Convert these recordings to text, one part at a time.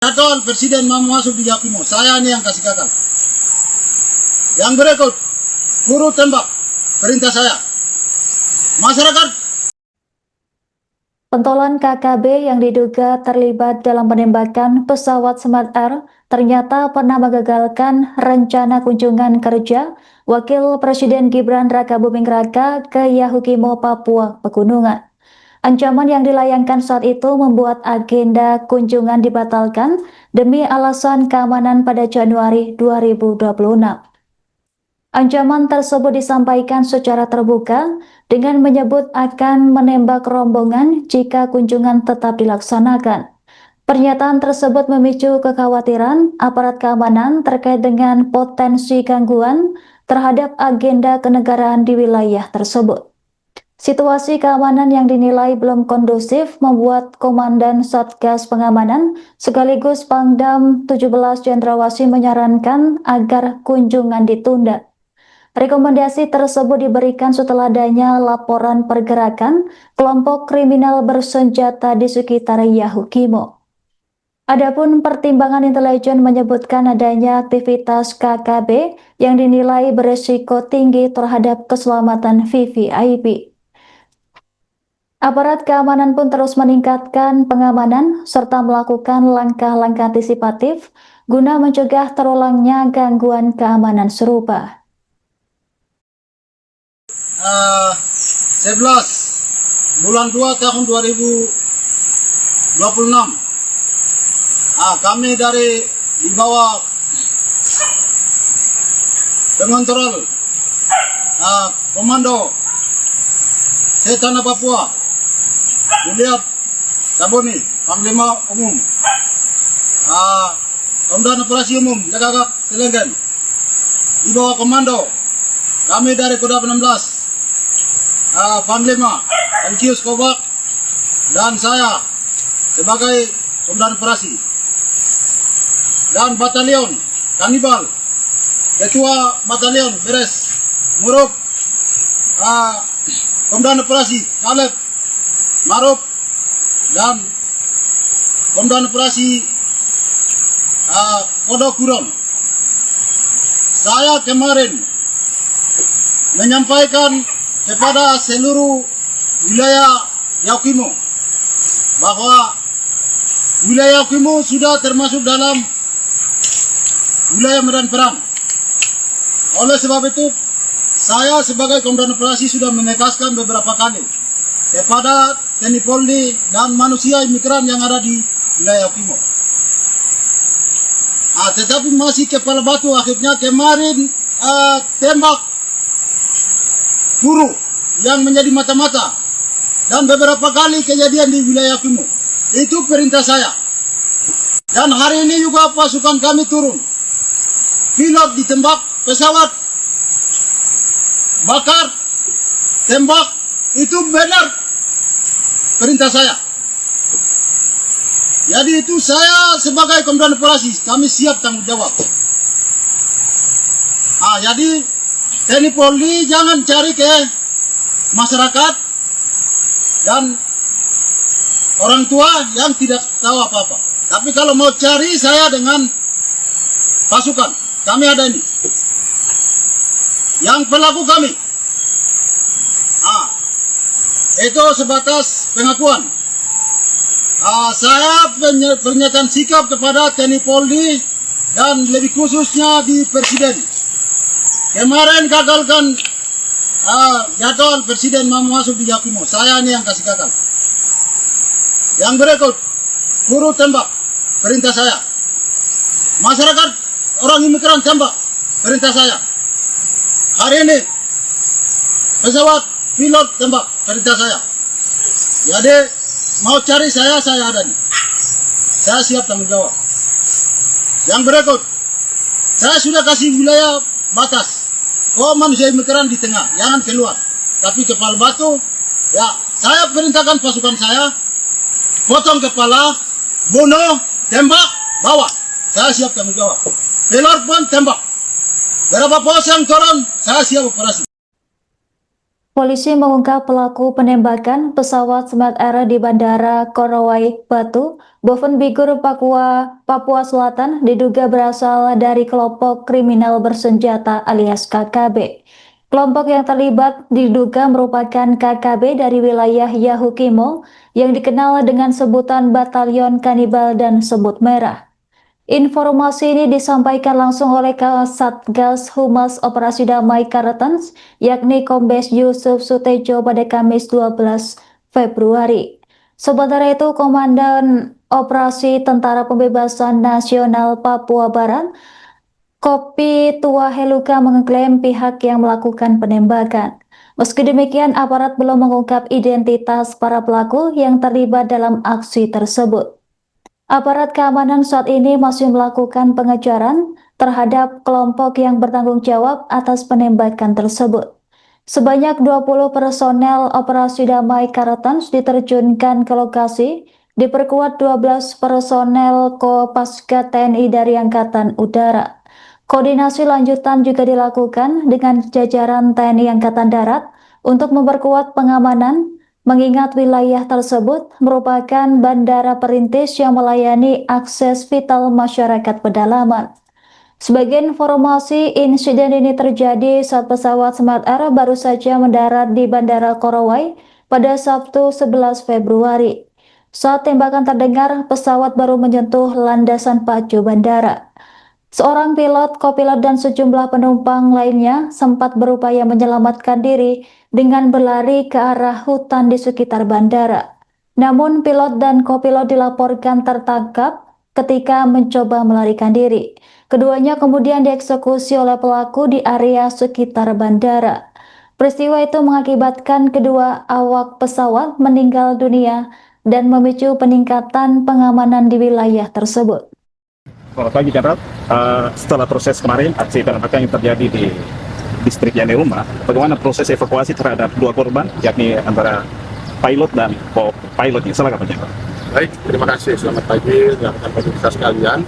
Jadwal Presiden mau masuk di Yakumo, saya ini yang kasih gagal. Yang berikut, guru tembak, perintah saya. Masyarakat. Pentolan KKB yang diduga terlibat dalam penembakan pesawat Smart Air ternyata pernah mengagalkan rencana kunjungan kerja Wakil Presiden Gibran Rakabuming Raka ke Yahukimo, Papua Pegunungan. Ancaman yang dilayangkan saat itu membuat agenda kunjungan dibatalkan demi alasan keamanan pada Januari 2026. Ancaman tersebut disampaikan secara terbuka dengan menyebut akan menembak rombongan jika kunjungan tetap dilaksanakan. Pernyataan tersebut memicu kekhawatiran aparat keamanan terkait dengan potensi gangguan terhadap agenda kenegaraan di wilayah tersebut. Situasi keamanan yang dinilai belum kondusif membuat Komandan Satgas Pengamanan sekaligus Pangdam 17 Cendrawasih menyarankan agar kunjungan ditunda. Rekomendasi tersebut diberikan setelah adanya laporan pergerakan kelompok kriminal bersenjata di sekitar Yahukimo. Adapun pertimbangan intelijen menyebutkan adanya aktivitas KKB yang dinilai beresiko tinggi terhadap keselamatan VVIP. Aparat keamanan pun terus meningkatkan pengamanan serta melakukan langkah-langkah antisipatif guna mencegah terulangnya gangguan keamanan serupa. 11 bulan 2 tahun 2026. Kami dari di bawah pengontrol Komando Setana Papua melihat Taboni Panglima Umum Komandan Operasi Umum Jagagak Selenggen di bawah komando kami dari Kodam 16 Panglima Lucius Kobak dan saya sebagai Komandan Operasi dan Batalion Kanibal Ketua Batalion Beres Muruk Komandan Operasi Kaleb Maruf dan Komandan Operasi Kodok Kuron. Saya kemarin menyampaikan kepada seluruh wilayah Yahukimo bahwa wilayah Yahukimo sudah termasuk dalam wilayah medan perang. Oleh sebab itu, saya sebagai Komandan Operasi sudah menegaskan beberapa kali kepada TNI Polri dan manusia imigran yang ada di wilayah Yahukimo. Tetapi masih kepala batu akhirnya kemarin tembak guru yang menjadi mata-mata dan beberapa kali kejadian di wilayah Yahukimo. Itu perintah saya. Dan hari ini juga pasukan kami turun. Pilot ditembak, pesawat bakar, tembak, itu benar perintah saya. Jadi itu saya sebagai Komandan Operasi, kami siap tanggung jawab. Jadi TNI Polri jangan cari ke masyarakat dan orang tua yang tidak tahu apa-apa. Tapi kalau mau cari saya dengan pasukan, kami ada ini. Yang pelaku kami. Itu sebatas pengakuan. Saya pernyataan sikap kepada TNI Polri dan lebih khususnya di Presiden. Kemarin gagalkan jadwal Presiden mau masuk di Yahukimo. Saya ini yang kasih gagal. Yang berikut, guru tembak, perintah saya. Masyarakat orang imigran tembak, perintah saya. Hari ini pesawat pilot tembak, perintah saya. Jadi mau cari saya ada nih. Saya siap tanggung jawab. Yang berikut, saya sudah kasih wilayah batas. Kau manusia imigran di tengah, jangan keluar. Tapi kepala batu, ya saya perintahkan pasukan saya, potong kepala, bunuh, tembak, bawa. Saya siap tanggung jawab. Pilot pun tembak. Berapa pos yang turun, saya siap operasi. Polisi mengungkap pelaku penembakan pesawat Smart Air di Bandara Korowai, Batu, Boven Bigur, Papua Selatan diduga berasal dari kelompok kriminal bersenjata alias KKB. Kelompok yang terlibat diduga merupakan KKB dari wilayah Yahukimo yang dikenal dengan sebutan Batalion Kanibal dan Semut Merah. Informasi ini disampaikan langsung oleh Kasatgas Humas Operasi Damai Kartens, yakni Kombes Yusuf Sutejo pada Kamis 12 Februari. Sementara itu, Komandan Operasi Tentara Pembebasan Nasional Papua Barat, Kopi Tua Heluka mengklaim pihak yang melakukan penembakan. Meski demikian, aparat belum mengungkap identitas para pelaku yang terlibat dalam aksi tersebut. Aparat keamanan saat ini masih melakukan pengejaran terhadap kelompok yang bertanggung jawab atas penembakan tersebut. Sebanyak 20 personel Operasi Damai Kartens diterjunkan ke lokasi, diperkuat 12 personel Kopasga TNI dari Angkatan Udara. Koordinasi lanjutan juga dilakukan dengan jajaran TNI Angkatan Darat untuk memperkuat pengamanan, mengingat wilayah tersebut merupakan bandara perintis yang melayani akses vital masyarakat pedalaman. Sebagai informasi, insiden ini terjadi saat pesawat Smart Air baru saja mendarat di Bandara Korowai pada Sabtu 11 Februari. Saat tembakan terdengar, pesawat baru menyentuh landasan pacu bandara. Seorang pilot, kopilot, dan sejumlah penumpang lainnya sempat berupaya menyelamatkan diri dengan berlari ke arah hutan di sekitar bandara. Namun pilot dan kopilot dilaporkan tertangkap ketika mencoba melarikan diri. Keduanya kemudian dieksekusi oleh pelaku di area sekitar bandara. Peristiwa itu mengakibatkan kedua awak pesawat meninggal dunia dan memicu peningkatan pengamanan di wilayah tersebut. Selamat pagi, Jenderal. Setelah proses kemarin, aksi penembakan yang terjadi di distrik Yani Rumah, bagaimana proses evakuasi terhadap dua korban, yakni antara pilot dan co-pilotnya? Silakan, Pak Jenderal. Baik, terima kasih. Selamat pagi, rekan-rekan pemirsa sekalian.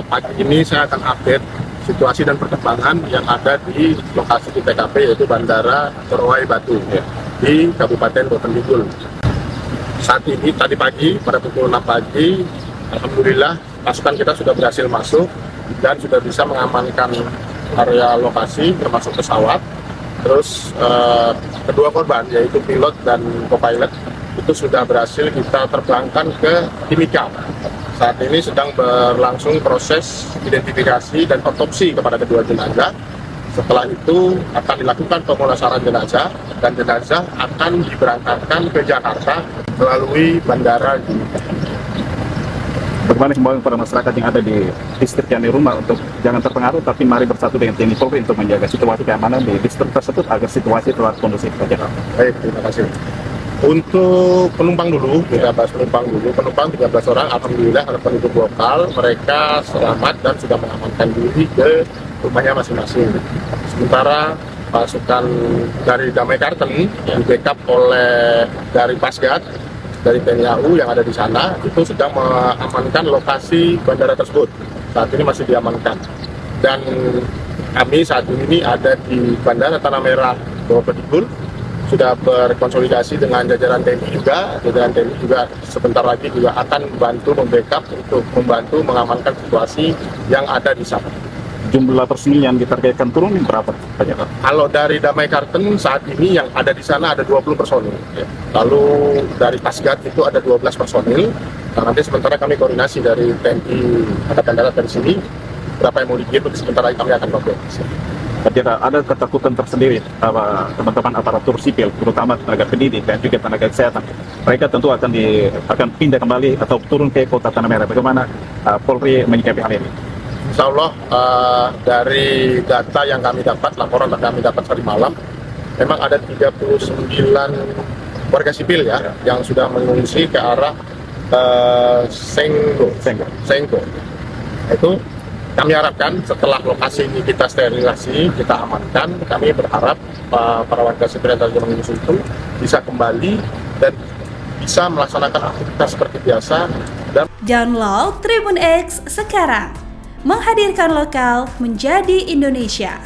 Pagi ini saya akan update situasi dan perkembangan yang ada di lokasi di TKP, yaitu Bandara Korowai Batu di Kabupaten Boven Bigul. Saat ini, tadi pagi, pada pukul 6 pagi, alhamdulillah pasukan kita sudah berhasil masuk dan sudah bisa mengamankan area lokasi termasuk pesawat. Terus kedua korban yaitu pilot dan co-pilot itu sudah berhasil kita terbangkan ke Timika. Saat ini sedang berlangsung proses identifikasi dan otopsi kepada kedua jenazah. Setelah itu akan dilakukan pemulasaran jenazah dan jenazah akan diberangkatkan ke Jakarta melalui bandara di Bagaimana himbauan kepada masyarakat yang ada di distrik Yani Rumah untuk jangan terpengaruh, tapi mari bersatu dengan TNI Polri untuk menjaga situasi keamanan di distrik tersebut agar situasi tetap kondusif, Pak Jenderal. Baik, terima kasih. Untuk penumpang dulu, kita bahas penumpang dulu. Penumpang 13 orang, alhamdulillah ada penduduk lokal, mereka selamat dan sudah mengamankan diri ke rumahnya masing-masing. Sementara pasukan dari Damai Karten yang backup oleh dari Pasgat, dari TNI AU yang ada di sana, itu sedang mengamankan lokasi bandara tersebut. Saat ini masih diamankan. Dan kami saat ini ada di Bandara Tanah Merah Boven Bigul, sudah berkonsolidasi dengan jajaran TNI juga. Jajaran TNI juga sebentar lagi juga akan membantu membackup untuk membantu mengamankan situasi yang ada di sana. Jumlah personil yang ditargetkan turun berapa, Pak Jenderal? Kalau dari Damai Karten saat ini yang ada di sana ada 20 personil. Ya. Lalu dari Pasgat itu ada 12 personil. Nah, nanti sementara kami koordinasi dari TNI Angkatan Darat dari sini, berapa yang mau dikirim, sebentar lagi kami akan koordinasi. Pak Jenderal, ada ketakutan tersendiri teman-teman aparatur sipil, terutama tenaga pendidik dan juga tenaga kesehatan. Mereka tentu akan pindah kembali atau turun ke kota Tanah Merah. Bagaimana Polri menyikapi hal ini? Insya Allah dari data yang kami dapat, laporan yang kami dapat tadi malam, memang ada 39 warga sipil ya yang sudah mengungsi ke arah Senggo. Itu kami harapkan setelah lokasi ini kita sterilisasi, kita amankan, kami berharap para warga sipil yang tadi mengungsi itu bisa kembali dan bisa melaksanakan aktivitas seperti biasa. Dan download Tribun X sekarang. Menghadirkan lokal menjadi Indonesia.